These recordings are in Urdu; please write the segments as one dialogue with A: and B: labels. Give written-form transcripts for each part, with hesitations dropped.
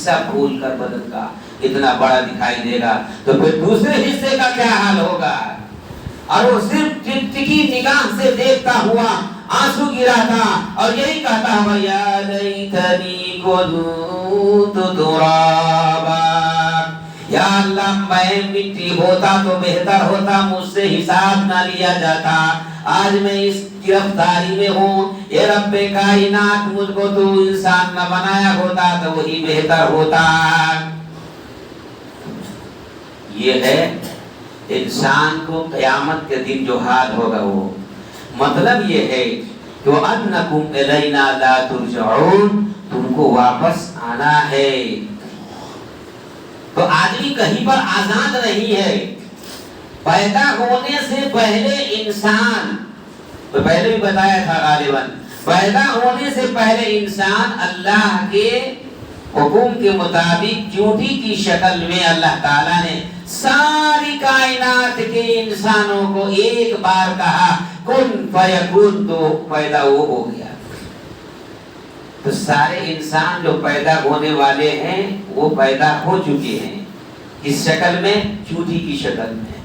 A: حصہ پھول کر بدن کا اتنا بڑا دکھائی دے گا تو پھر دوسرے حصے کا کیا حال ہوگا؟ اور وہ صرف ٹکٹکی نگاہ سے دیکھتا ہوا آنسو گراتا اور یہی کہتا ہوا یا لیتنی کنت ترابا، یا اللہ میں مٹی ہوتا تو بہتر ہوتا، مجھ سے حساب نہ لیا جاتا، آج میں اس گرفتاری میں ہوں، اے رب کائنات مجھ کو تو انسان نہ بنایا ہوتا تو وہی بہتر ہوتا۔ یہ ہے انسان کو قیامت کے دن جو حال ہوگا، وہ مطلب یہ ہے کہ وَأَنَّكُمْ إِلَيْنَا لَا تُرْجَعُونَ، تم کو واپس آنا ہے۔ تو آدمی کہیں پر آزاد نہیں ہے۔ پیدا ہونے سے پہلے انسان، تو پہلے بھی بتایا تھا غالباً، پیدا ہونے سے پہلے انسان اللہ کے حکم کے مطابق چونٹی کی شکل میں اللہ تعالیٰ نے ساری کائنات کے انسانوں کو ایک بار کہا کن فیکون، تو پیدا وہ ہو گیا۔ تو سارے انسان جو پیدا ہونے والے ہیں وہ پیدا ہو چکے ہیں، اس شکل میں، چونٹی کی شکل میں،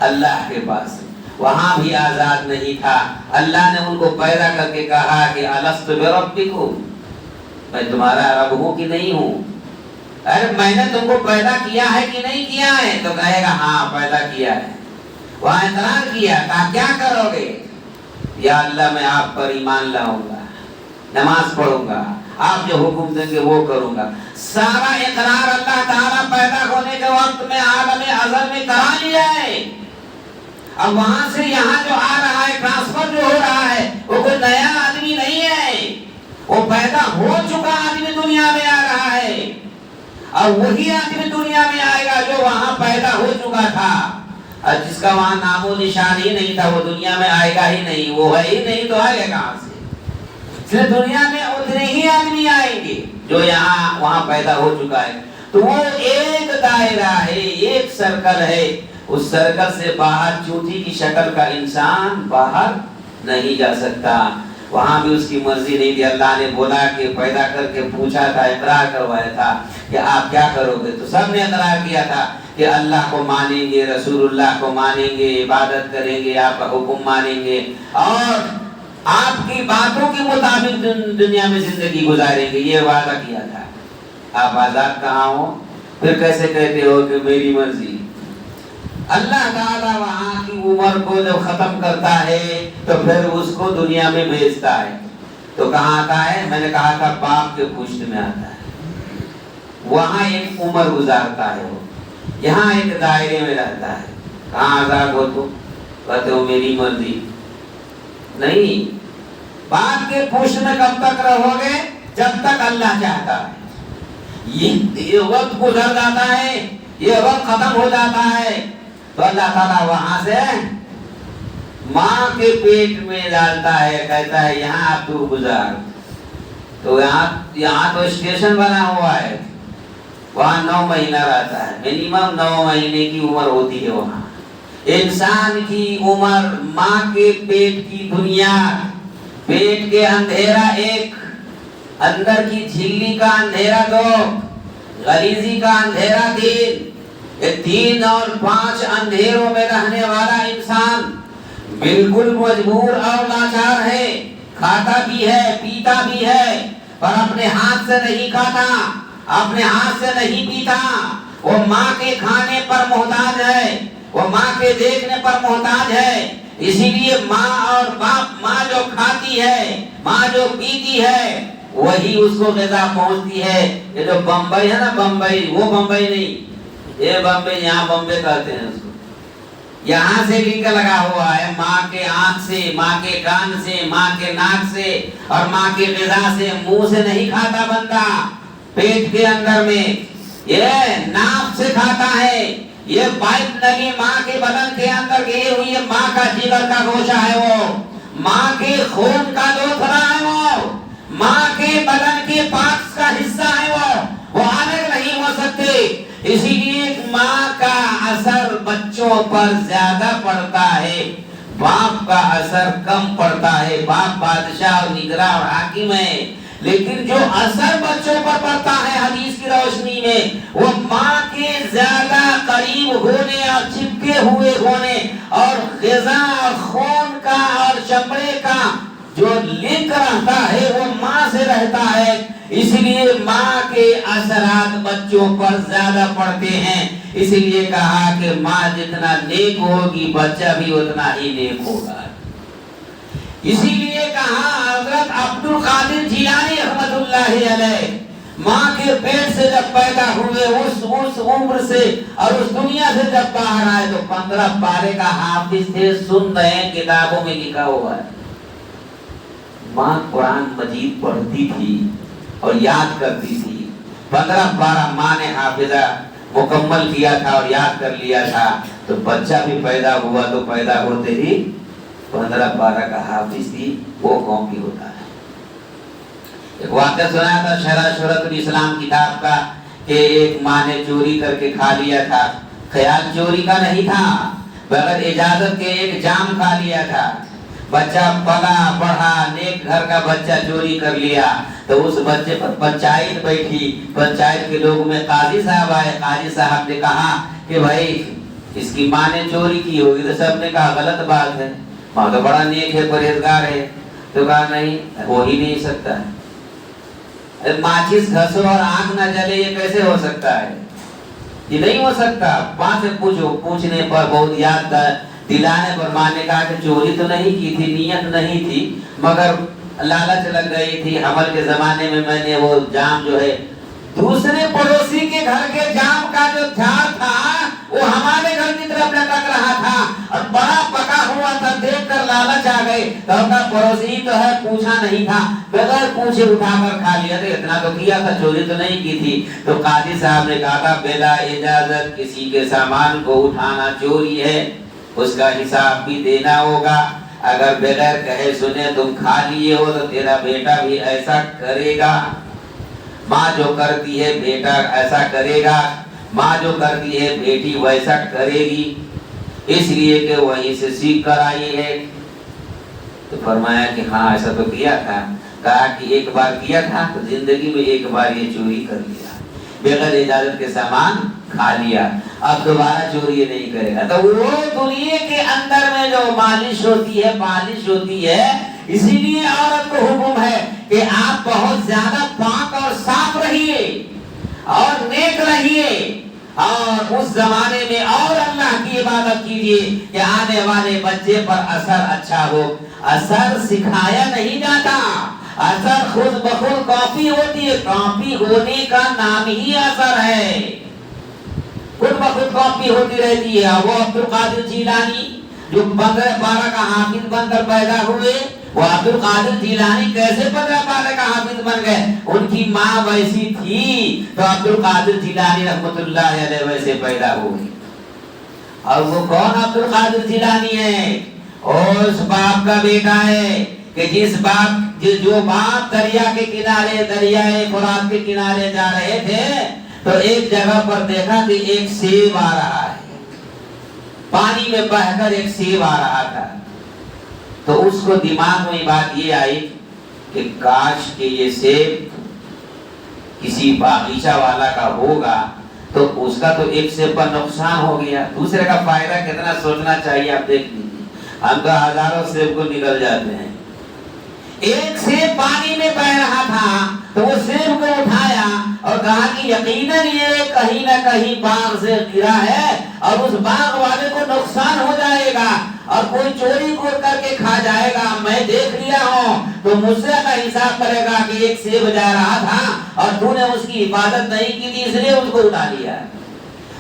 A: اللہ کے پاس۔ وہاں بھی آزاد نہیں تھا، اللہ نے ان کو پیدا کر کے کہا کہ الست بربکم، میں تمہارا رب ہوں کہ نہیں ہوں؟ ارے میں نے تم کو پیدا کیا ہے کہ نہیں کیا ہے؟ تو کہے گا ہاں پیدا کیا ہے۔ وہاں اعتراض کیا، کہا کیا کرو گے؟ یا اللہ میں آپ پر ایمان لاؤں گا، نماز پڑھوں گا، آپ جو حکم دیں گے وہ کروں گا۔ سارا اقرار اللہ تعالیٰ پیدا ہونے کے وقت میں عالم ازل میں کرا لیا ہے۔ اب وہاں سے یہاں جو آ رہا ہے، ٹرانسفر جو ہو رہا ہے، وہ کوئی نیا آدمی نہیں ہے، وہ پیدا ہو چکا آدمی دنیا میں آ رہا ہے، اور وہی آدمی دنیا میں آئے گا جو وہاں پیدا ہو چکا تھا، اور جس کا وہاں نام و نشان ہی نہیں تھا وہ دنیا میں آئے گا ہی نہیں، وہ ہے ہی نہیں تو آئے گا کہاں سے؟ صرف دنیا میں اتنے ہی آدمی آئیں گے جو یہاں وہاں پیدا ہو چکا ہے۔ تو وہ ایک دائرہ ہے، ایک سرکل ہے، اس سرکل سے باہر چونٹی کی شکل کا انسان باہر نہیں جا سکتا۔ وہاں بھی اس کی مرضی نہیں تھی، اللہ نے بولا کہ پیدا کر کے پوچھا تھا، اقرار کروایا تھا کہ آپ کیا کرو گے، تو سب نے اقرار کیا تھا کہ اللہ کو مانیں گے، رسول اللہ کو مانیں گے، عبادت کریں گے، آپ کا حکم مانیں گے، اور آپ کی باتوں کے مطابق دنیا میں زندگی گزاریں گے، یہ وعدہ کیا تھا۔ آپ آزاد کہاں ہو؟ پھر کیسے کہتے ہو کہ میری مرضی؟ اللہ تعالیٰ وہاں کی عمر کو جب ختم کرتا ہے تو پھر اس کو دنیا میں بھیجتا ہے، تو کہاں آتا ہے؟ میں نے کہا تھا باپ کے پشت میں آتا ہے، وہاں ایک عمر گزارتا ہے، وہ یہاں ایک دائرے میں رہتا ہے۔ کہاں آزاد ہو تم؟ کہتے ہو میری مرضی؟ نہیں، باپ کے پشت میں کب تک رہو گے؟ جب تک اللہ چاہتا ہے۔ یہ وقت گزر جاتا ہے، یہ وقت ختم ہو جاتا ہے، تو اللہ تعالیٰ وہاں سے ماں کے پیٹ میں ڈالتا ہے، کہتا ہے یہاں آپ تو گزار۔ تو یہاں تو اسٹیشن بنا ہوا ہے، وہاں 9 مہینہ رہتا ہے، منیمم 9 مہینے کی عمر ہوتی ہے وہاں۔ انسان کی عمر ماں کے پیٹ کی دنیا، پیٹ کے اندھیرا 1، اندر کی جھلی کا اندھیرا 2، غریزی کا اندھیرا 3، یہ 3 اور 5 اندھیروں میں رہنے والا انسان بالکل مجبور اور لاچار ہے، کھاتا بھی ہے، پیتا بھی ہے، پر اپنے ہاتھ سے نہیں کھاتا، اپنے ہاتھ سے نہیں پیتا، وہ ماں کے کھانے پر محتاج ہے، وہ ماں کے دیکھنے پر محتاج ہے۔ اسی لیے ماں اور باپ، ماں جو کھاتی ہے، ماں جو پیتی ہے، وہی اس کو غذا پہنچتی ہے۔ یہ جو بمبئی ہے نا، بمبئی، وہ بمبئی نہیں، یہ بمبئی، یہاں بمبئی کہتے ہیں اس کو، یہاں سے لنک لگا ہوا ہے ماں کے آنکھ سے، ماں کے کان سے، ماں کے ناک سے، اور ماں کی غذا سے۔ منہ سے نہیں کھاتا بندہ، پیٹ کے اندر میں یہ ناک سے کھاتا ہے۔ یہ پائپ نلی ماں کے بدن کے اندر گئی ہوئی ہے، ماں کا جگر کا گوشہ ہے، وہ ماں کے خون کا لوتھڑا ہے، وہ ماں کے بدن کے پارٹس کا حصہ ہے، وہ الگ نہیں ہو سکتے۔ اسی لیے ماں کا اثر بچوں پر زیادہ پڑتا ہے، باپ کا اثر کم پڑتا ہے۔ باپ بادشاہ اور نگراں اور حاکم ہے، لیکن جو اثر بچوں پر پڑتا ہے حدیث کی روشنی میں، وہ ماں کے زیادہ قریب ہونے اور چپکے ہوئے ہونے اور غذا اور خون کا اور چمڑے کا جو لنک رہتا ہے وہ ماں سے رہتا ہے، اس لیے ماں کے اثرات بچوں پر زیادہ پڑتے ہیں۔ اس لیے کہا کہ ماں جتنا نیک ہوگی بچہ بھی اتنا ہی نیک ہوگا۔ اسی لیے کہا حضرت عبد القادر جیلانی رحمت اللہ علیہ ماں کے پیٹ سے جب پیدا ہوئے، اس عمر سے اور اس دنیا سے جب باہر آئے تو 15 پارے کا حافظ تھے، سن رہے ہیں کتابوں میں لکھا ہوا ہے۔ ماں قرآن مجید پڑھتی تھی اور یاد کرتی تھی، 15 پارہ ماں نے حافظہ مکمل کیا تھا اور یاد کر لیا تھا، تو بچہ بھی پیدا ہوا تو پیدا ہوتے ہی 15 پارہ کا حافظ تھی، وہ قوم بھی ہوتا ہے۔ ایک واقعہ سنایا تھا شرح شہرت الاسلام کتاب کا کہ ایک ماں نے چوری کر کے کھا لیا تھا، خیال چوری کا نہیں تھا، بغیر اجازت کے ایک جام کھا لیا تھا۔ بچہ پلا بڑھا، نیک گھر کا بچہ چوری کر لیا تو اس بچے پر پنچایت بیٹھی، پنچایت کے لوگ میں قاضی صاحب آئے، قاضی صاحب نے کہا کہ بھائی اس کی ماں نے چوری کی ہوگی، تو سب نے کہا غلط بات ہے، ماں تو بڑا نیک ہے، پرہیزگار ہے، تو کہا نہیں ہو ہی نہیں سکتا ہے، ماچس گھسو اور آنکھ نہ جلے یہ کیسے ہو سکتا ہے، یہ نہیں ہو سکتا۔ ماں سے پوچھو، پوچھنے پر بہت یاد دلانے پر ماں نے کہا کہ چوری تو نہیں کی تھی، نیت نہیں تھی، مگر لالچ لگ گئی تھی، حمل کے زمانے میں نے وہ جام جو ہے دوسرے پڑوسی کے گھر کے جام کا جو جھاڑ تھا وہ ہمارے گھر کی طرف لٹک رہا تھا اور بڑا پکا ہوا تھا، دیکھ کر لالچ آ گئی، تو کا پڑوسی تو ہے پوچھا نہیں تھا، بغیر پوچھے اٹھا کر کھا لیا تھا، اتنا تو کیا تھا، چوری تو نہیں کی تھی۔ تو قاضی صاحب نے کہا تھا بلا اجازت کسی کے سامان کو اٹھانا چوری ہے، اس کا حساب بھی دینا ہوگا، اگر بغیر کہے سنے تم کھا لیے ہو تو تیرا بیٹا بھی ایسا کرے گا، ماں جو کرتی ہے بیٹا ایسا کرے گا، ماں جو کرتی ہے بیٹی ویسا کرے گی، اس لیے کہ وہیں سے سیکھ کر آئی ہے۔ تو فرمایا کہ ہاں ایسا تو کیا تھا، کہا کہ ایک بار کیا تھا تو زندگی میں ایک بار یہ چوری کر لیا، بغیر اجازت کے سامان کھا لیا، اب دوبارہ چوری نہیں کرے گا۔ تو وہ دنیا کے اندر میں جو مالش ہوتی ہے، پالش ہوتی ہے، اسی لیے عورت کو حکم ہے کہ آپ بہت زیادہ پاک اور صاف رہیے اور نیک رہیے، اور اس زمانے میں اور اللہ کی عبادت کیجیے کہ آنے والے بچے پر اثر اچھا ہو۔ اثر سکھایا نہیں جاتا، اثر خود بخود کاپی ہوتی ہے، کاپی ہونے کا نام ہی اثر ہے، خود بخود کاپی ہوتی رہتی ہے۔ وہ عبد القادر جیلانی جو 15 پارہ کا حافظ بن کر پیدا ہوئے، وہ عبد القادر جیلانی کیسے 15 پارہ کا حافظ بن گئے؟ ان کی ماں ویسی تھی تو عبد القادر جیلانی رحمت اللہ علیہ ویسے پیدا ہوئے۔ اور وہ کون عبد القادر جیلانی ہے؟ اور اس باپ کا بیٹا ہے کہ جس باپ جو باپ دریا کے کنارے، دریائے فرات کے کنارے جا رہے تھے تو ایک جگہ پر دیکھا کہ ایک سیب آ رہا ہے، پانی میں بہہ کر ایک سیب آ رہا تھا، تو اس کو دماغ میں بات یہ آئی کہ کاش کہ یہ سیب کسی باغیچہ والا کا ہوگا تو اس کا تو ایک سیب پر نقصان ہو گیا، دوسرے کا فائدہ کتنا سوچنا چاہیے، آپ دیکھ لیجیے، ہم تو ہزاروں سیب کو نکل جاتے ہیں۔ ایک سیب پانی میں بہ رہا تھا تو وہ سیب کو اٹھایا اور کہا کہ یقیناً یہ کہیں نہ کہیں باغ سے گرا ہے اور اس باغ والے کو نقصان ہو جائے گا اور کوئی چوری کر کے کھا جائے گا، میں دیکھ لیا ہوں تو مجھ سے کا حساب کرے گا کہ ایک سیب جا رہا تھا اور تو نے اس کی حفاظت نہیں کی تھی اس لیے اس کو اٹھا لیا،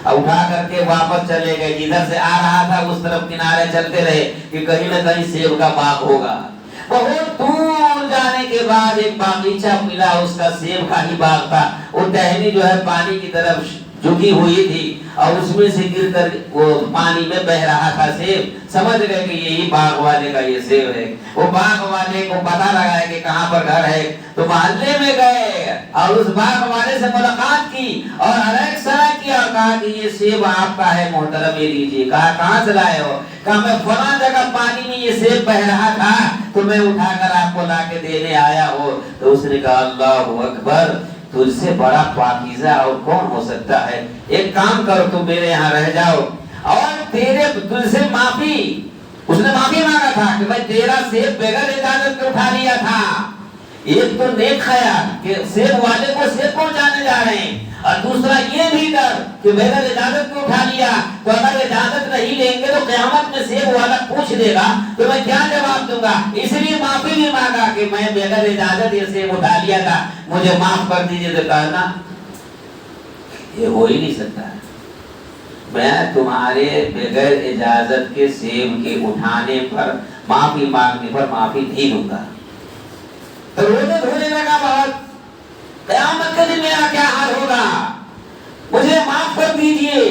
A: اٹھا کر کے واپس چلے گئے، جدھر سے آ رہا تھا اس طرف کنارے چلتے رہے کہ کہیں نہ کہیں سیب کا باغ ہوگا۔ بہت دور جانے کے بعد ایک باغیچہ ملا، اس کا سیب کا ہی باغ تھا، وہ ٹہنی جو ہے پانی کی طرف جھکی ہوئی تھی اور اس میں سے گر کر وہ پانی میں بہ رہا تھا سیب، سمجھ گئے کہ یہی باغ والے کا یہ سیب ہے۔ وہ باغ والے کو پتہ لگا ہے کہ کہاں پر گھر ہے تو محلے میں گئے اور اس باغ والے سے ملاقات کی اور علیک سلام کیا اور کہا کہ یہ سیب آپ کا ہے محترم، یہ لیجیے۔ کہا کہاں سے لائے ہو؟ کہا میں فلاں جگہ پانی میں یہ سیب بہ رہا تھا تو میں اٹھا کر آپ کو لا کے دینے آیا ہوں۔ تو اس نے کہا اللہ اکبر، تجھ سے بڑا پاکیزہ اور کون ہو سکتا ہے؟ ایک کام کرو، تم میرے یہاں رہ جاؤ اور تجھ سے معافی، اس نے معافی مانگا تھا کہ میں تیرا سیب بغیر اجازت کے اٹھا لیا تھا۔ ایک تو نیک خیال کہ سیب والے کو سیب پہنچانے جا رہے ہیں، اور دوسرا یہ بھی ڈر کہ بغیر اجازت کو اٹھا لیا تو اگر اجازت نہیں لیں گے تو قیامت میں سیب والا پوچھ دے گا تو میں کیا جواب دوں گا؟ اس لیے معافی بھی مانگا کہ میں بغیر اجازت یہ سیب اٹھا لیا تھا، مجھے معاف کر دیجیے۔ تو کہنا یہ ہو ہی نہیں سکتا ہے، میں تمہارے بغیر اجازت کے سیب کے اٹھانے پر معافی مانگنے پر معافی نہیں دوں گا۔ تو رونے دھونے لگا بہت، قیامت کے دن میرا کیا حال ہوگا، مجھے معاف کر دیجئے۔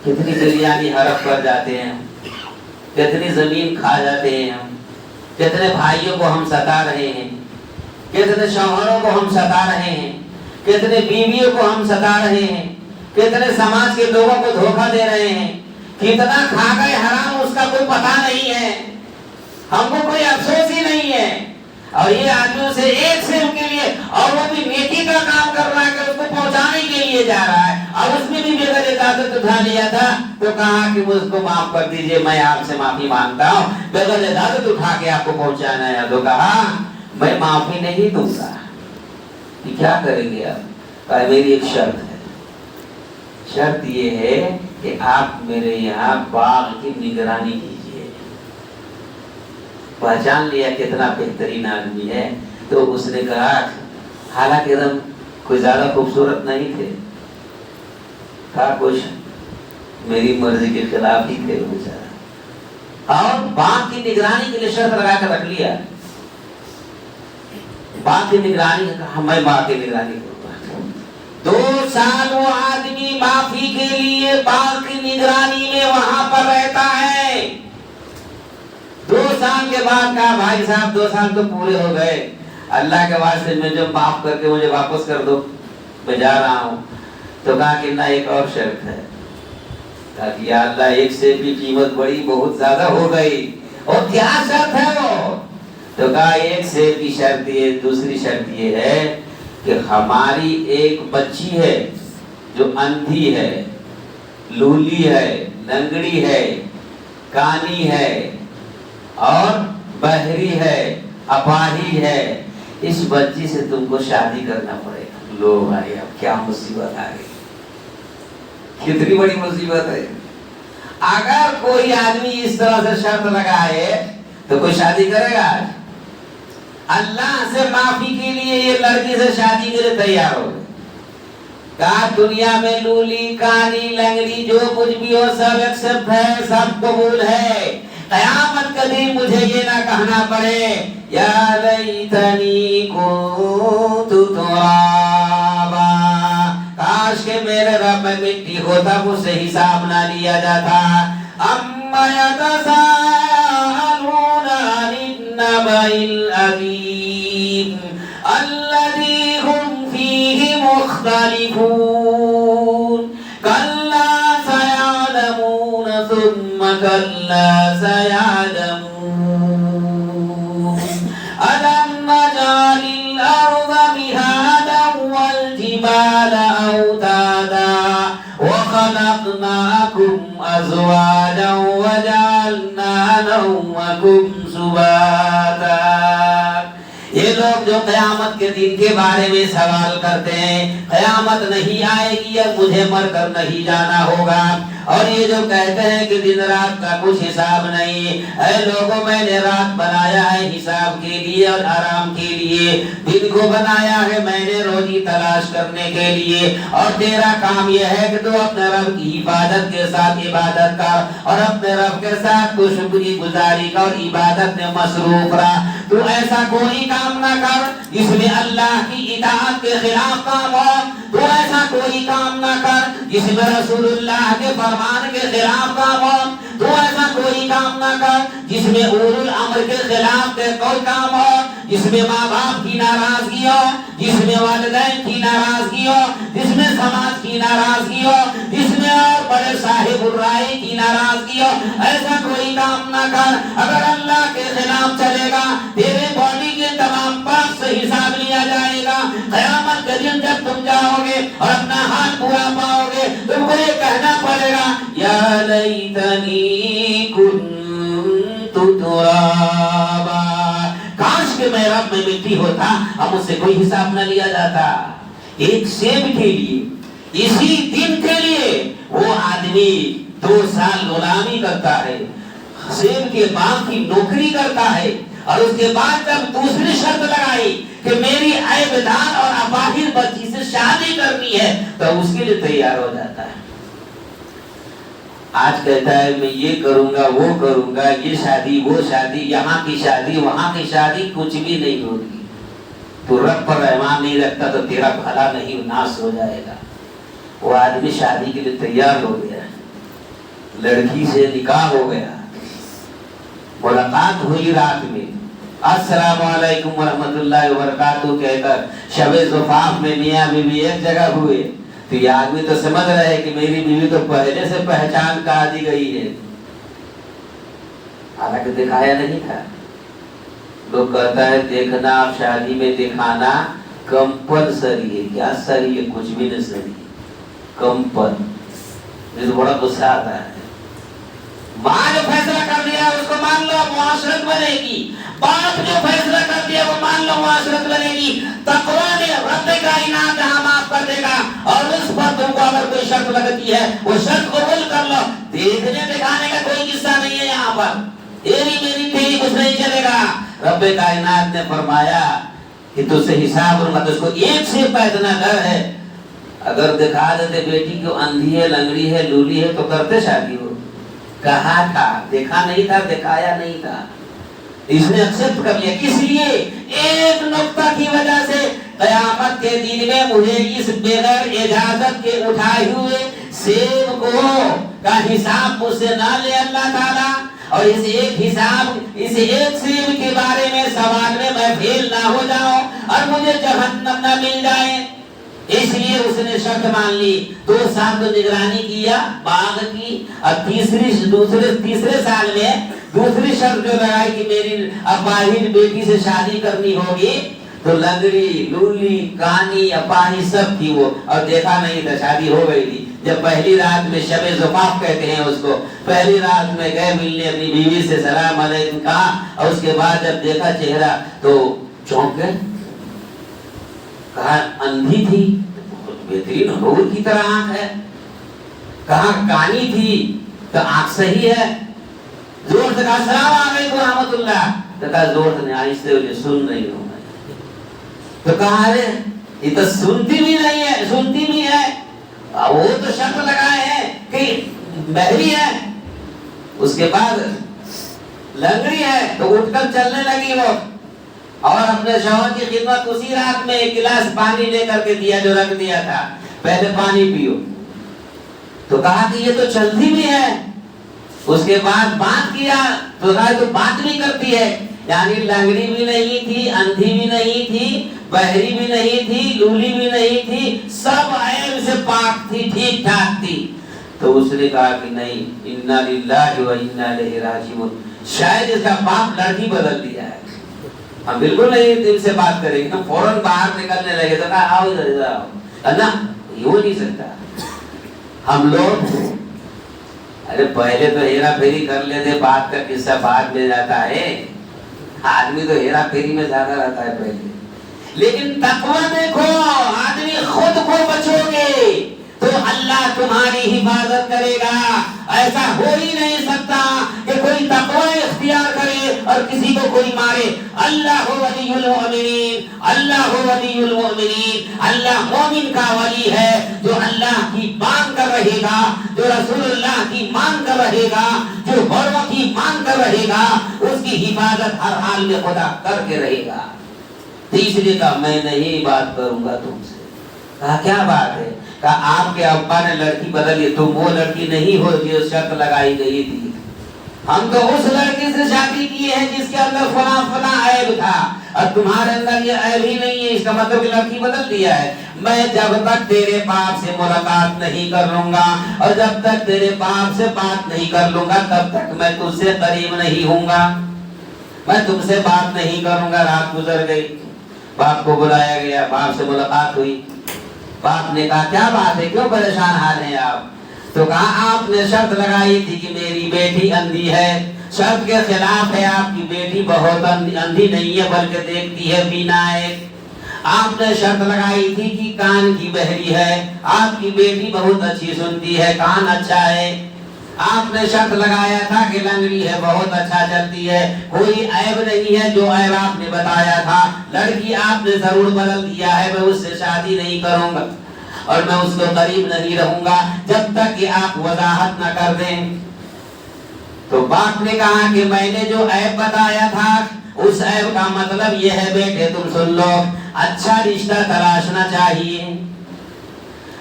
A: کتنی بریانی ہڑپ کر جاتے ہیں، کتنی زمین کھا جاتے ہیں ہم، کتنے بھائیوں کو ہم ستا رہے ہیں، کتنے شوہروں کو ہم ستا رہے ہیں، کتنے بیویوں کو ہم ستا رہے ہیں، کتنے سماج کے لوگوں کو دھوکہ دے رہے ہیں، کتنا کھا گئے حرام اس کا کوئی پتہ نہیں ہے، ہم کو کوئی افسوس ہی نہیں ہے۔ اور یہ آدمیوں سے ایک سے ان کے لیے، اور وہ بھی نیکی کا کام کر رہا ہے کہ اس کو پہنچانے کے لیے جا رہا ہے، اور اس میں بھی بغیر اجازت اٹھا لیا تھا تو کہا کہ مجھ کو معاف کر دیجئے، میں آپ سے معافی مانگتا ہوں، بغیر اجازت اٹھا کے آپ کو پہنچانا ہے۔ تو کہا میں معافی نہیں دوں گا، کیا کریں گے آپ؟ کہا میری ایک شرط ہے، شرط یہ ہے کہ آپ میرے یہاں باغ کی نگرانی کیجیے۔ پہچان لیا کتنا بہترین آدمی ہے، تو اس نے کہا حالانکہ ہم کوئی زیادہ خوبصورت نہیں تھے، کہا کچھ میری مرضی کے خلاف ہی تھے وہ بیچارہ، اور باغ کی نگرانی کے لیے شرط لگا کر رکھ لیا، باغ کی نگرانی، کہا میں باغ کی نگرانی کروں گا۔ 2 سال وہ آدمی معافی کے لیے باغ کی نگرانی میں وہاں پر رہتا ہے۔ 2 سال کے بعد کہا بھائی صاحب 2 سال تو پورے ہو گئے، اللہ کے واسطے مجھے معاف کر کے مجھے واپس کر دو، میں جا رہا ہوں۔ تو کہا کہ نہ ایک اور شرط ہے۔ کہا کہ یا اللہ ایک سے بھی قیمت بڑی بہت زیادہ ہو گئی، اور کیا شرط ہے وہ؟ تو کہا ایک سے بھی شرط یہ، دوسری شرط یہ ہے کہ ہماری ایک بچی ہے جو اندھی ہے، لولی ہے، لنگڑی ہے، کانی ہے اور بہری ہے، اپاہج ہے، اس بچی سے تم کو شادی کرنا پڑے گا۔ لو بھائی اب کیا مصیبت آ گئی، کتنی بڑی مصیبت ہے۔ اگر کوئی آدمی اس طرح سے شرط لگائے تو کوئی شادی کرے گا؟ اللہ سے معافی کے لیے یہ لڑکی سے شادی کے لیے تیار ہو گئے۔ کہا دنیا میں لولی کانی لنگڑی جو کچھ بھی ہو سب ایکسپٹ ہے، سب قبول ہے، قیامت کا دن مجھے یہ نہ کہنا پڑے یا لیتنی کنت ترابا، کاش کہ میرے رب میں مٹی ہوتا، مجھ سے حساب نہ لیا جاتا۔ اما یتساءلون عن النبأ العظیم الذی هم فیہ مختلفون کلا سیعلمون ثم کلا سیعلمون ألم نجعل الأرض مهادا والجبال أوتادا وخلقناكم أزواجا وجعلنا نومكم سباتا۔ یہ لوگ جو قیامت کے دن کے بارے میں سوال کرتے ہیں، قیامت نہیں آئے گی یا مجھے مر کر نہیں جانا ہوگا، اور یہ جو کہتے ہیں کہ دن رات کا کچھ حساب نہیں، اے لوگوں میں نے رات بنایا ہے حساب کے لیے اور آرام کے لیے، دن کو بنایا ہے میں نے روزی تلاش کرنے کے لیے، اور تیرا کام یہ ہے کہ تو اپنے رب کی حفاظت کے ساتھ عبادت کر، اور اپنے رب کے ساتھ تو شکری گزاری کا اور عبادت میں مصروف رہ۔ تو ایسا کوئی کام نہ کر جس میں اللہ کی اطاعت کے خلاف کام ہو، تو ایسا کوئی کام نہ کر جس میں رسول اللہ کے فرمان کے خلاف کام ہو، تو ایسا کوئی کام نہ کر جس میں اولو الامر کے خلاف کے کوئی کام ہو، جس میں ماں باپ کی ناراضگی ہو، جس میں والدین کی ناراضگی ہو، جس میں سماج کی ناراضگی ہو، جس میں اور بڑے صاحب الرائے کی ناراضگی ہو، ایسا کوئی کام نہ کر۔ اگر اللہ کے خلاف چلے گا تیرے باڈی کے تمام پارٹ سے حساب لیا جائے گا۔ قیامت کے دن جب تم جاؤ گے اور اپنا حال پورا پاؤ گے، تم کو یہ کہنا پڑے گا یا لیتنی کنت ترابا، کاش کہ میں رب میں مٹی ہوتا، اب مجھ سے کوئی حساب نہ لیا جاتا۔ ایک سیب کے لیے، اسی دن کے لیے وہ آدمی 2 سال غلامی کرتا ہے، سیب کے باغ کی نوکری کرتا ہے، اور اس کے بعد جب دوسری شرط لگائی کہ میری عیبدار اور اپاہج بچی سے شادی کرنی ہے، تو اس کے لیے تیار ہو جاتا ہے۔ آج کہتا ہے میں یہ کروں گا، وہ کروں گا، یہ شادی، وہ شادی، یہاں کی شادی، وہاں کی شادی، کچھ بھی نہیں ہوگی۔ تو رب پر ایمان نہیں رکھتا تو تیرا بھلا نہیں، ناس ہو جائے گا۔ وہ آدمی شادی کے لیے تیار ہو گیا، لڑکی سے نکاح ہو گیا، ملاقات ہوئی رات میں، السلام علیکم ورحمۃ اللہ وبرکاتہ کہہ کر شب زفاف میں میاں بیوی ایک جگہ ہوئے، تو یہ آدمی تو سمجھ رہے کہ میری بیوی تو پہلے سے پہچان کر دی گئی ہے، حالانکہ دکھایا نہیں تھا۔ لوگ کہتا ہے دیکھنا اب شادی میں دکھانا کمپلسری ہے، کیا سری ہے؟ کچھ بھی نہیں سری، کمپل۔ مجھے تو بڑا غصہ آتا ہے، ماں جو فیصلہ کر دیا اس کو مان لو، معاشرت بنے گی۔ باپ جو فیصلہ کر دیا وہ مان لو، معاشرت بنے گی۔ تقویٰ نے رب کائنات جہاں معاف کر دے گا، اور اس پر تم کو اگر کوئی شرط لگتی ہے وہ شرط قبول کر لو۔ دیکھنے دکھانے کا کوئی قصہ نہیں ہے یہاں پر، تیری میری تیری کچھ نہیں چلے گا۔ رب کائنات نے فرمایا کہ تجھ سے حساب لوں گا، تو اس کو ایک سے پیدنا ڈر ہے۔ اگر دکھا دیتے بیٹی کو اندھی ہے، لنگڑی ہے، لولی ہے، تو کرتے شادی ہو؟ کہا تھا، دیکھا نہیں تھا، دکھایا نہیں تھا، اس نے ایکسپٹ کر لیا۔ کس لیے؟ ایک نقطہ کی وجہ سے، قیامت کے دن میں مجھے اس بغیر اجازت کے اٹھائے ہوئے سیب کو کا حساب مجھ سے نہ لے اللہ تعالیٰ، اور اس ایک حساب، اس ایک سیب کے بارے میں سوال میں فیل نہ ہو جاؤں اور مجھے جہنم نہ مل جائے۔ اس لیے اس نے شرط مان لی، 2 سال تو نگرانی کیا باغ کی، اور تیسرے سال میں دوسری شرط جو لگائی کہ میری اپاہج بیٹی سے شادی کرنی ہوگی، تو لنگڑی، لولی، کانی، اپاہج سب تھی وہ، اور دیکھا نہیں تھا، شادی ہو گئی تھی۔ جب پہلی رات میں شب زفاف کہتے ہیں اس کو، پہلی رات میں گئے ملنے، اپنی بیوی سے سلام علیکم کہا، اور اس کے بعد جب دیکھا چہرہ تو چونک گئے۔ کہا اندھی تھی، بہترین حور کی طرح آنکھ ہے۔ کہا کانی تھی تو آنکھ صحیح ہے۔ زور سے کہا السلام علیکم ورحمۃ اللہ، تو کہا زور سے نہیں، آہستہ سے سن رہی ہوں میں۔ تو کہا ارے یہ تو سنتی بھی نہیں ہے، سنتی بھی ہے، وہ تو شرط لگائے ہیں کہ بہری ہے۔ اس کے بعد لنگڑی ہے، تو اٹھ کر چلنے لگی وہ، اور اپنے شوہر کی خدمت اسی رات میں 1 گلاس پانی لے کر کے دیا جو رکھ دیا تھا، پہلے پانی پیو۔ تو کہا کہ یہ تو چلتی بھی ہے۔ اس کے بعد بات کیا تو کہا تو بات بھی کرتی ہے، یعنی لنگڑی بھی نہیں تھی، اندھی بھی نہیں تھی، بہری بھی نہیں تھی، لولی بھی نہیں تھی، سب عیب سے پاک تھی، ٹھیک ٹھاک تھی۔ تو اس نے کہا کہ نہیں، انا للہ و انا الیہ راجعون، شاید اس کا باپ لڑکی بدل دیا ہے۔ ہم بالکل نہیں دل سے بات کریں گے، ہم فوراً باہر نکلنے لگے تو کہا آؤ ادھر ادھر آؤ، نا یہ ہو نہیں سکتا۔ ہم لوگ ارے پہلے تو ہیرا پھیری کر لیتے، بات کا قصہ بعد میں جاتا ہے، آدمی تو ہیرا پھیری میں زیادہ رہتا ہے پہلے۔ لیکن تقویٰ دیکھو، آدمی خود کو بچو گے تو اللہ تمہاری حفاظت کرے گا۔ ایسا ہو ہی نہیں سکتا کہ کوئی تقویٰ اختیار کرے اور کسی کو کوئی مارے۔ اللہ ولی المؤمنین، اللہ ولی المؤمنین، اللہ مومن کا ولی ہے، جو اللہ کی مان کر رہے گا، جو رسول اللہ کی مان کر رہے گا، جو بڑوں کی مان کر رہے گا، اس کی حفاظت ہر حال میں خدا کر کے رہے گا۔ تیسری کہا میں نہیں بات کروں گا تم سے۔ کہا کیا بات ہے؟ کہا آپ کے ابا نے لڑکی بدلی، تم وہ لڑکی نہیں ہو جو شرط لگائی گئی تھی۔ ہم تو اس لڑکی سے شادی کی ہے جس کے اندر فلاں فلاں عیب تھا، اور تمہارے اندر یہ عیب ہی نہیں ہے، اس کا مطلب کہ لڑکی بدل دیا ہے۔ میں جب تک تیرے باپ سے ملاقات نہیں کر لوں گا اور جب تک تیرے باپ سے بات نہیں کر لوں گا تب تک میں تجھ سے قریب نہیں ہوں گا، میں تم سے بات نہیں کروں گا۔ رات گزر گئی، باپ کو بلایا گیا، باپ سے ملاقات ہوئی۔ باپ نے کہا کیا بات ہے، کیوں پریشان حال ہیں آپ؟ تو کہا آپ نے شرط لگائی تھی کہ میری بیٹی اندھی ہے، شرط کے خلاف ہے، آپ کی بیٹی بہت اندھی نہیں ہے بلکہ دیکھتی ہے، بینا ہے۔ آپ نے شرط لگائی تھی کہ کان کی بہری ہے، آپ کی بیٹی بہت اچھی سنتی ہے، کان اچھا ہے۔ آپ نے شرط لگایا تھا کہ لنگڑی ہے، بہت اچھا چلتی ہے، کوئی عیب نہیں ہے جو عیب آپ نے بتایا تھا۔ لڑکی آپ نے ضرور بدل دیا ہے، میں اس سے شادی نہیں کروں گا اور میں اس کو قریب نہیں رہوں گا جب تک کہ آپ وضاحت نہ کر دیں۔ تو باپ نے کہا کہ میں نے جو عیب بتایا تھا اس عیب کا مطلب یہ ہے بیٹے تم سن لو، اچھا رشتہ تلاشنا چاہیے،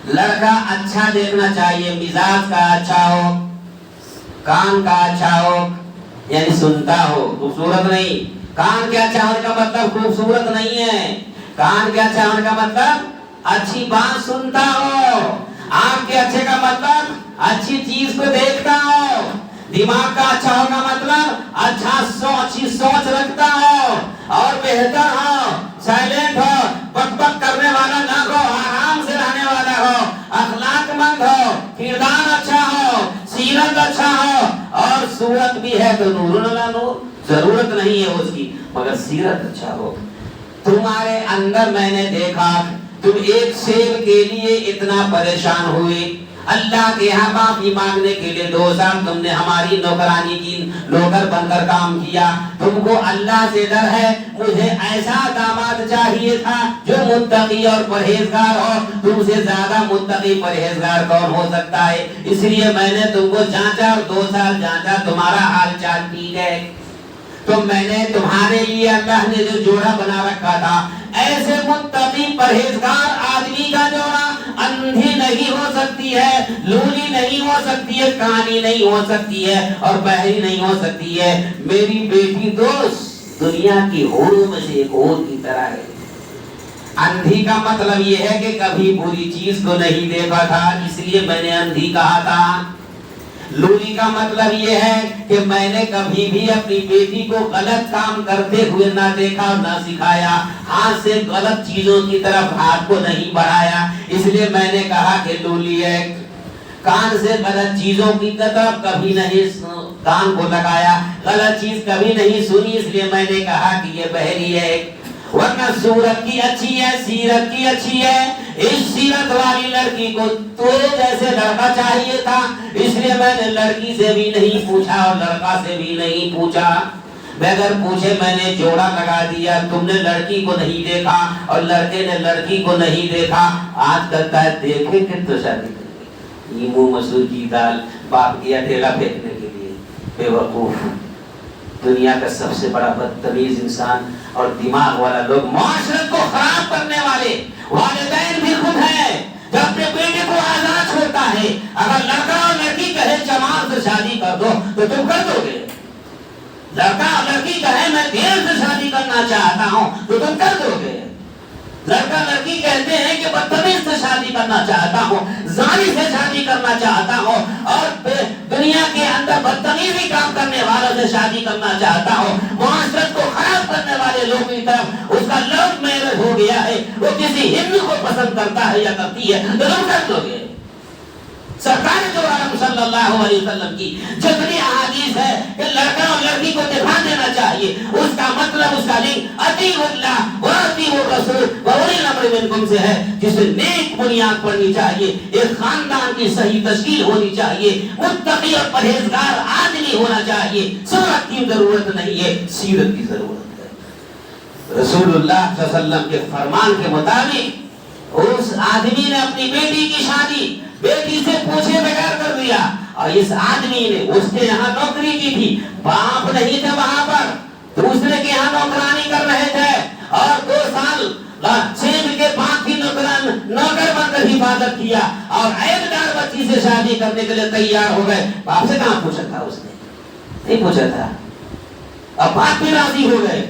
A: لڑکا اچھا دیکھنا چاہیے، مزاج کا اچھا ہو، کان کا اچھا ہو یعنی سنتا ہو، خوبصورت نہیں۔ کان کے اچھا ہونے کا مطلب خوبصورت نہیں ہے، کان کے اچھا ہونے کا مطلب اچھی بات سنتا ہو، آنکھ کے اچھے کا مطلب اچھی چیز کو دیکھتا ہو، دماغ کا اچھا ہوگا مطلب اچھی سوچ رکھتا ہو اور بہتر ہو، سائلنٹ ہو، بک بک کرنے والا نہ ہو، آرام سے رہنے والا ہو، اخلاق مند ہو، کردار اچھا ہو، سیرت اچھا ہو، اور صورت بھی ہے تو نور اللہ نور، ضرورت نہیں ہے اس کی مگر سیرت اچھا ہو۔ تمہارے اندر میں نے دیکھا تم ایک سیب کے لیے اتنا پریشان ہوئے، اللہ کے یہاں معافی مانگنے کے لیے 2 سال تم نے ہماری نوکرانی کی، نوکر بن کر کام کیا، تم کو اللہ سے ڈر ہے، مجھے ایسا داماد چاہیے تھا جو متقی اور پرہیزگار ہو، تم سے زیادہ متقی پرہیزگار کون ہو سکتا ہے؟ اس لیے میں نے تم کو جانچا اور 2 سال جانچا، تمہارا حال چال ٹھیک ہے تو میں نے تمہارے لیے اللہ نے جو جوڑا بنا رکھا تھا، ایسے متقی پرہیزگار آدمی کا جوڑا اندھی نہیں ہو سکتی ہے، لولی نہیں ہو سکتی ہے، کانی نہیں ہو سکتی ہے اور بہری نہیں ہو سکتی ہے۔ میری بیٹی تو دنیا کی حوروں میں سے ایک اور کی طرح ہے۔ اندھی کا مطلب یہ ہے کہ کبھی بری چیز کو نہیں دیکھا تھا، اس لیے میں نے اندھی کہا تھا۔ لولی کا مطلب یہ ہے کہ میں نے کبھی بھی اپنی بیٹی کو غلط کام کرتے ہوئے نہ دیکھا اور نہ سکھایا، ہاتھ سے غلط چیزوں کی طرف ہاتھ کو نہیں بڑھایا، اس لیے میں نے کہا کہ لولی ہے۔ کان سے غلط چیزوں کی طرف کبھی نہیں کان کو لگایا، غلط چیز کبھی نہیں سنی، اس لیے میں نے کہا کہ یہ بہری ہے۔ ورنہ صورت کی اچھی ہے، سیرت کی اچھی ہے، اس سیرت والی لڑکی کو تیرے جیسے لڑکا چاہیے تھا، اس لیے میں نے لڑکی سے بھی نہیں پوچھا اور لڑکا سے بھی نہیں پوچھا، بغیر پوچھے میں نے جوڑا لگا دیا۔ تم نے لڑکی کو نہیں دیکھا اور لڑکے نے لڑکی کو نہیں دیکھا، آج کرتا ہے دیکھے کہ تو شادی کریں گے۔ نیمو مسور کی دال باپ کیا ٹھیلا پھینکنے کے لیے، بے وقوف، دنیا کا سب سے بڑا بدتمیز انسان اور دماغ والا لوگ، معاشرت کو خراب کرنے والے والدین بھی خود ہیں۔ جب اپنے بیٹے کو آزاد چھوڑتا ہے، اگر لڑکا اور لڑکی کہے جمال سے شادی کر دو تو تم کر دو گے؟ لڑکا اور لڑکی کہے میں دیر سے شادی کرنا چاہتا ہوں تو تم کر دو گے؟ لڑکا لڑکی کہتے ہیں کہ بدتمیز سے شادی کرنا چاہتا ہوں، زانی سے شادی کرنا چاہتا ہوں اور دنیا کے اندر بدتمیزی کام کرنے والوں سے شادی کرنا چاہتا ہوں، معاشرت کو خراب کرنے والے لوگوں کی طرف اس کا لو میرج ہو گیا ہے، وہ کسی ہندو کو پسند کرتا ہے یا کرتی ہے تو تم کر دو گے؟ سرکار جو عالم صلی اللہ علیہ وسلم کی جتنی احادیث ہے کہ لڑکا اور لڑکی کو دکھا دینا چاہیے، اس کا مطلب اس کا لنک اطیعوا اللہ واطیعوا الرسول واولی الامر منکم سے ہے، جسے نیک بنیاد پڑنی چاہیے، ایک خاندان کی صحیح تشکیل ہونی چاہیے، متقی اور پرہیزگار آدمی ہونا چاہیے۔ صورت کی ضرورت نہیں ہے، سیرت کی ضرورت ہے۔ رسول اللہ صلی اللہ علیہ وسلم کے فرمان کے مطابق اس آدمی نے اپنی بیٹی کی شادی بیٹی سے پوچھے بغیر کر دیا، اور اس آدمی نے اس کے یہاں نوکری کی تھی، باپ نہیں تھے وہاں پر، دوسرے کے یہاں نوکرانی کر رہے تھے اور 2 سال 6 کے بعد بھی نوکر بن کر حفاظت کیا اور عیب دار بچی سے شادی کرنے کے لیے تیار ہو گئے۔ باپ سے کہاں پوچھا تھا؟ اس نے نہیں پوچھا تھا، اب باپ بھی راضی ہو گئے،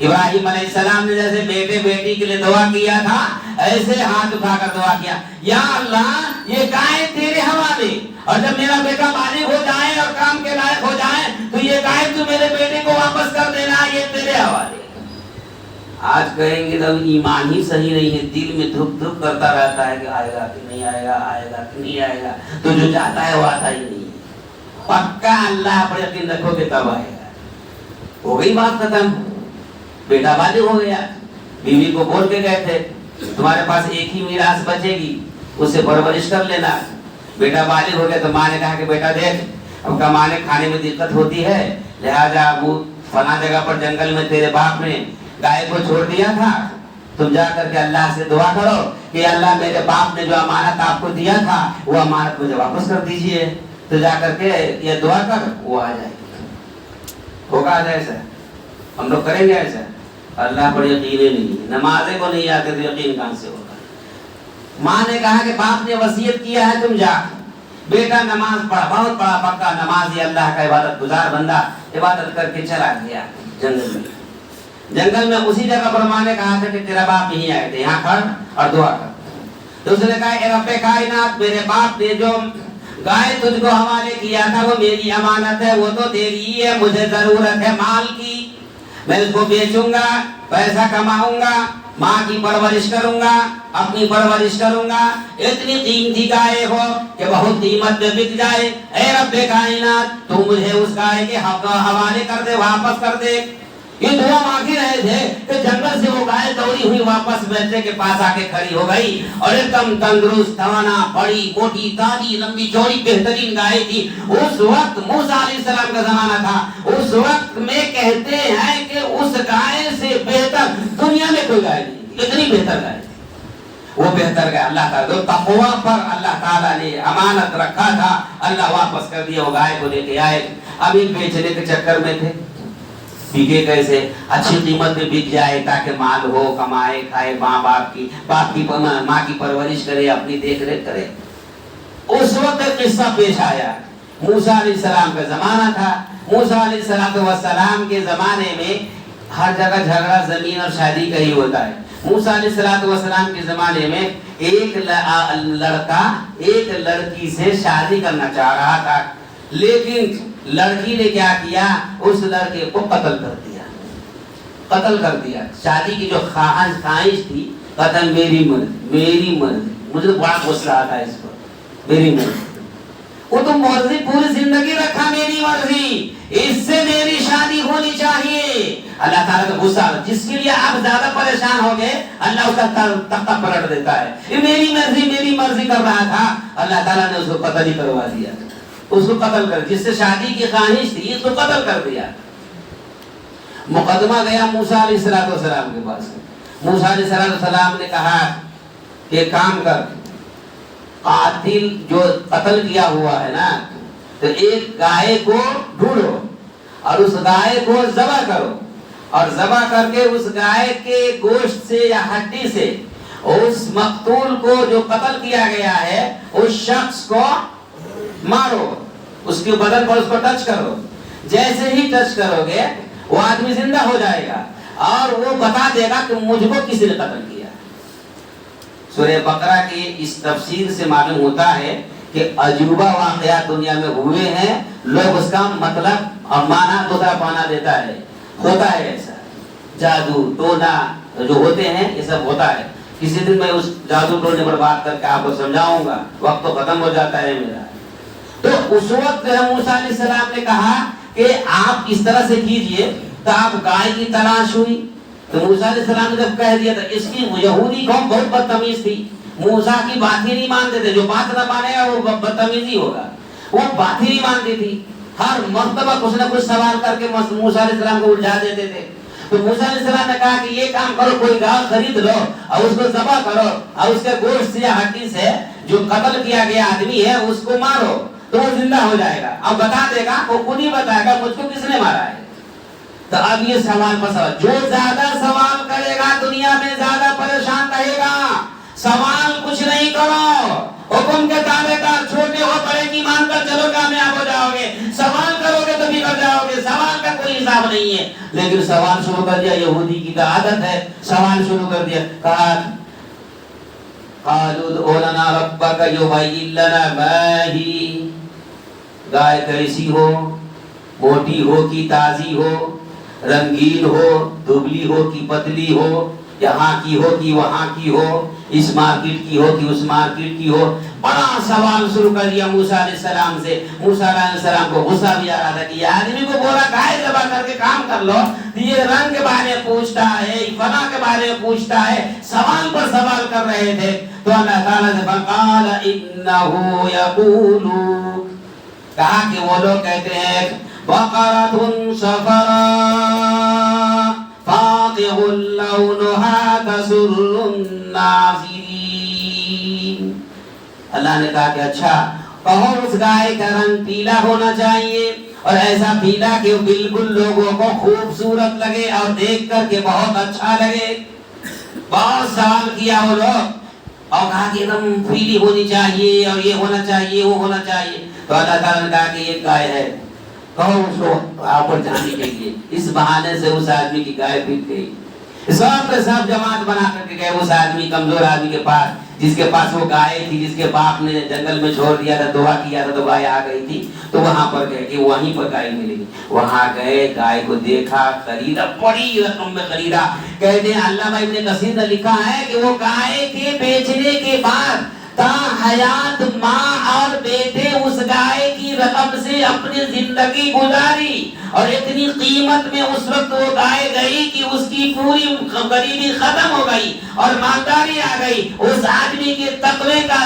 A: ابراہیم علیہ السلام نے جیسے بیٹے بیٹی کے لیے دعا کیا تھا ایسے ہاتھ اٹھا کر دعا کیا، یا اللہ یہ گائے تیرے حوالے، اور جب میرا بیٹا بالغ ہو جائے اور کام کے لائق ہو جائے تو یہ گائے تو میرے بیٹے کو واپس کر دینا، یہ تیرے حوالے۔ آج کہیں گے تو ایمان ہی صحیح نہیں ہے، دل میں دھک دھک کرتا رہتا ہے کہ آئے گا کہ نہیں آئے گا، آئے گا کہ نہیں آئے گا، تو جو جاتا ہے وہ آتا ہی نہیں ہے۔ پکا اللہ پر یقین رکھو کہ تب آئے گا۔ ہو گئی بات ختم، بیٹا بالغ ہو گیا، بیوی کو بول کے گئے تھے تمہارے پاس ایک ہی میراث بچے گی، اسے پرورش کر لینا۔ بیٹا بالغ ہو گیا تو ماں نے کہا کہ بیٹا دیکھ اب کمانے کھانے میں دقت ہوتی ہے، لہٰذا وہ فلاں جگہ پر جنگل میں تیرے باپ نے گائے کو چھوڑ دیا تھا، تم جا کر کے اللہ سے دعا کرو کہ اللہ میرے باپ نے جو امانت آپ کو دیا تھا وہ امانت مجھے واپس کر دیجئے۔ تو جا کر کے یہ دعا کر، وہ آ جائے گی۔ ہوگا ایسا؟ ہم لوگ کریں گے ایسا؟ اللہ پر یقین ہی نہیں، نمازیں کو نہیں آتے تو یقین کہاں سے ہوگا؟ ماں نے کہا کہ باپ نے وصیت کیا ہے تم جا، بیٹا نماز پڑھا، بہت بڑا پکا نمازی اللہ کا عبادت گزار بندہ عبادت کر کے چلا گیا جنگل میں۔ جنگل میں اسی جگہ پر ماں نے کہا تھا کہ تیرا باپ یہیں آئے تھے، یہاں کھڑ اور دعا کر۔ تو اس نے کہا اے رب کائنات، میرے باپ نے جو گائے تجھ کو حوالے کیا تھا وہ میری امانت ہے، وہ تو تیری ہی ہے، مجھے ضرورت ہے مال کی، میں اس کو بیچوں گا، پیسہ کماؤں گا، ماں کی پرورش کروں گا، اپنی پرورش کروں گا، اتنی قیمتی گائے ہو کہ بہت قیمت میں بک جائے، اے رب کائنات تو مجھے اس گائے کے حوالے کر دے، واپس کر دے۔ یہ دعا مانگی رہے تھے کہ جنگل سے وہ گائے دوڑی ہوئی واپس بیٹے کے پاس آ کے کھڑی ہو گئی اور ایک دم تندرست، توانا، بڑی موٹی، تازی، لمبی چوڑی، بہترین گائے تھی۔ اس وقت موسیٰ علیہ السلام کا زمانہ تھا، اس وقت میں کہتے ہیں کہ اس گائے سے بہتر دنیا میں کوئی گائے نہیں، اتنی بہتر گائے تھی وہ، بہتر گائے۔ اللہ تعالیٰ جو تقویٰ پر اللہ تعالیٰ نے امانت رکھا تھا اللہ واپس کر دیا، وہ گائے کو لے کے آئے۔ اب ایک بیچنے کے چکر میں تھے، بکے کیسے اچھی قیمت میں بک جائے تاکہ مال ہو، کمائے کھائے، باپ کی ماں کی پرورش کرے، اپنی دیکھ ریکھ کرے۔ اس وقت ایک قصہ پیش آیا، موسیٰ علیہ السلام کا زمانہ تھا۔ موسیٰ علیہ السلام کے زمانے میں ہر جگہ جھگڑا زمین اور شادی کا ہی ہوتا ہے۔ موسیٰ علیہ السلام کے زمانے میں ایک لڑکا ایک لڑکی سے شادی کرنا چاہ رہا تھا، لیکن لڑکی نے کیا کیا، اس لڑکے کو قتل کر دیا۔ شادی کی جو خواہش تھی، قتل میری مرضی۔ مجھے بڑا غصہ آتا ہے اس پر، میری مرضی، وہ تو مرضی پوری زندگی رکھا، میری مرضی، اس سے میری شادی ہونی چاہیے۔ اللہ تعالیٰ کا غصہ، جس کے لیے آپ زیادہ پریشان ہو گئے اللہ اس کا تختہ پلٹ دیتا ہے۔ یہ میری مرضی کر رہا تھا، اللہ تعالیٰ نے اس کو قتل ہی کروا دیا، اس کو قتل کر، جس سے شادی کی خواہش تھی اس کو قتل کر دیا۔ مقدمہ گیا موسیٰ علیہ السلام کے پاس۔ موسیٰ علیہ السلام نے کہا کہ کام کر، قاتل جو قتل کیا ہوا ہے نا، تو ایک گائے کو ڈھونڈو اور اس گائے کو ذبح کرو، اور ذبح کر کے اس گائے کے گوشت سے یا ہڈی سے اس مقتول کو جو قتل کیا گیا ہے اس شخص کو مارو، اس کے بدن پر اس کو ٹچ کرو۔ جیسے ہی ٹچ کرو گے وہ آدمی زندہ ہو جائے گا اور وہ بتا دے گا کہ مجھ کو کسی نے قتل کیا۔ سورہ بقرہ کی اس تفسیر سے معلوم ہوتا ہے کہ عجوبہ واقعات دنیا میں ہوئے ہیں، لوگ اس کا مطلب اور معنی دوسرا پانا دیتا ہے، ہوتا ہے ایسا۔ جادو ٹونا جو ہوتے ہیں یہ سب ہوتا ہے۔ کسی دن میں اس جادو ٹونے پر بات کر کے آپ کو سمجھاؤں گا، وقت تو ختم ہو جاتا ہے میرا۔ تو اس وقت موسیٰ علیہ السلام نے کہا کہ آپ اس طرح سے کیجئے، تو آپ گائے کی تلاش ہوئی۔ تو موسیٰ علیہ السلام نے جب کہہ دیا تھا، اس کی یہودی قوم بہت بدتمیز تھی، موسیٰ کی بات ہی نہیں مانتے تھے، جو بات نہ مانے گا وہ بدتمیزی ہوگا، وہ بات ہی نہیں مانتی تھی، ہر مرتبہ کچھ نہ کچھ سوال کر کے موسیٰ علیہ السلام کو الجھا دیتے تھے۔ تو موسیٰ علیہ السلام نے کہا کہ یہ کام کرو، کوئی گائے خرید لو اور اس کو ذبح کرو اور اس کے گوشت سے یا ہڈی سے جو قتل کیا گیا آدمی ہے اس کو مارو تو وہ زندہ ہو جائے گا، اب بتا دے گا، وہ خود ہی بتائے گا مجھ کو کس نے مارا ہے۔ تو اب یہ سوال پر سوال، جو زیادہ سوال کرے گا دنیا میں زیادہ پریشان رہے گا۔ سوال کچھ نہیں کرو، حکم کے تابع دار، چھوٹے ہو بڑے کی مان کر چلو کامیاب ہو جاؤ گے، سوال کرو گے تو بگڑ جاؤ گے، سوال کا کوئی خراب نہیں ہے، لیکن سوال شروع کر دیا، یہودی کی تو عادت ہے، سوال شروع کر دیا، کہا قالوا ادع لنا ربک یبین لنا ما ہی، گائے کیسی ہو، موٹی ہو کہ تازی ہو، رنگین ہو دبلی ہو کہ پتلی ہو، یہاں کی ہو کہ وہاں کی ہو، اس مارکیٹ کی ہو کہ اس مارکیٹ کی ہو. بڑا سوال شروع کر دیا موسیٰ علیہ السلام سے. موسیٰ علیہ السلام کو غصہ بھی آ رہا تھا کہ یہ آدمی کو بولا گائے ذبح کر کے کام کر لو، یہ رنگ کے بارے میں پوچھتا ہے، فلاں کے بارے میں پوچھتا ہے، سوال پر سوال کر رہے تھے. تو اللہ تعالیٰ نے فقال انہ یقول، کہا کہ وہ لوگ کہتے ہیں بقرۃ صفراء فاقع لونها تسر الناظرین. اللہ نے کہا کہ اچھا کہو اس گائے کا رنگ پیلا ہونا چاہیے، اور ایسا پیلا کہ بالکل لوگوں کو خوبصورت لگے اور دیکھ کر کے بہت اچھا لگے. بہت سوال کیا وہ لوگ اور کہا کہ ایک دم پیلی ہونی چاہیے اور یہ ہونا چاہیے وہ ہونا چاہیے. تو اللہ تعالیٰ نے کہا کہ یہ گائے ہے، کہو اس کو آپ پر جانے کے لیے. اس بہانے سے اس آدمی کی گائے پھٹ گئی. سب کے سب جماعت بنا کر کے گئے اس آدمی کمزور آدمی کے پاس جس کے پاس وہ گائے تھی، جس کے باپ نے جنگل میں چھوڑ دیا تھا، دعا کیا تھا تو گائے آ گئی تھی. تو وہاں پر گئے کہ وہیں پر گائے ملے گی. وہاں گئے، گائے کو دیکھا، خریدا، بڑی رقم میں خریدا. کہتے ہیں علامہ ابن کثیر نے لکھا ہے کہ وہ گائے کے بیچنے کے بعد تا حیات ماں اور بیٹے اس گائے کی رقم سے اپنی زندگی گزاری، اور اتنی قیمت میں اس وقت وہ گائے گئی کہ اس کی پوری غریبی ختم ہو گئی اور مالداری آ گئی. اس آدمی کے تقوی کا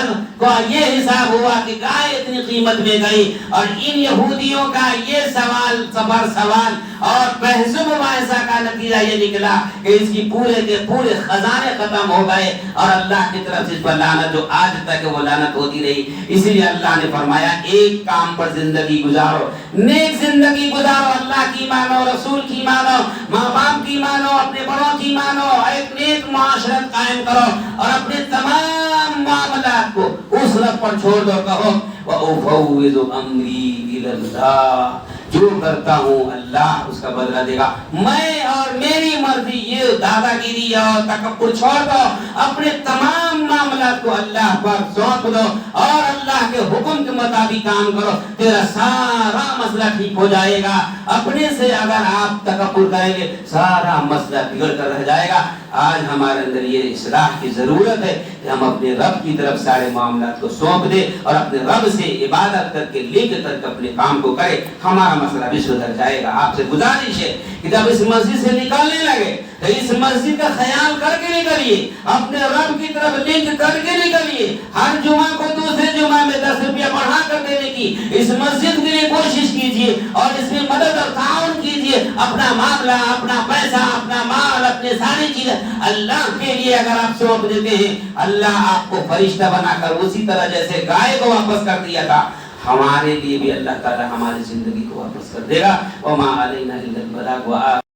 A: یہ حساب ہوا کہ گائے اتنی قیمت میں گئی. اور ان یہودیوں کا یہ سوال سوال اور بحث و مباحثہ کا نتیجہ یہ نکلا کہ اس کی پورے کے پورے خزانے ختم ہو گئے، اور اللہ کی طرف سے اس پر لعنت جو آج تک وہ لعنت ہوتی رہی. اسی لیے اللہ نے فرمایا ایک کام پر زندگی گزارو، نیک زندگی گزارو، اللہ کی مانو، رسول کی مانو، ماں باپ کی مانو، اپنے بڑوں کی مانو، ایک نیک معاشرت قائم کرو، اور اپنے تمام معاملات کو اس رب پر چھوڑ دو. کہو وَأُفَوِّضُ أَمْرِي إِلَى اللَّهِ، جو کرتا ہوں اللہ اس کا بدلہ دے گا. میں اور میری مرضی، یہ دادا گیری اور تکبر چھوڑ دو، اپنے تمام معاملات کو اللہ پر سونپ دو اور اللہ کے حکم کے مطابق کام کرو، تیرا سارا مسئلہ ٹھیک ہو جائے گا. اپنے سے اگر آپ تکبر کریں گے سارا مسئلہ بگڑ کر رہ جائے گا. آج ہمارے اندر یہ اصلاح کی ضرورت ہے کہ ہم اپنے رب کی طرف سارے معاملات کو سونپ دیں اور اپنے رب سے عبادت کر کے لے کر کے اپنے کام کو کریں. ہمارا مسئلہ بھی سدھر جائے گا. آپ سے گزارش ہے کہ جب اس مسجد سے نکلنے لگے تو اس مسجد کا خیال کر کے نکلیے، اپنے رب کی طرف لنک کر کے نکلیے. ہر جمعہ کو دوسرے جمعہ میں 10 روپیہ بڑھا کر دینے کی اس مسجد کے لیے کوشش کیجیے، اور اس میں مدد اور تعاون کیجیے. اپنا معاملہ، اپنا پیسہ، اپنا مال، اپنے ساری چیزیں اللہ کے لیے اگر آپ سونپ دیتے ہیں، اللہ آپ کو فرشتہ بنا کر اسی طرح جیسے گائے کو واپس کر دیا تھا، ہمارے لیے بھی اللہ تعالی ہماری زندگی کو واپس کر دے گا. وما علینا الا البلاغ.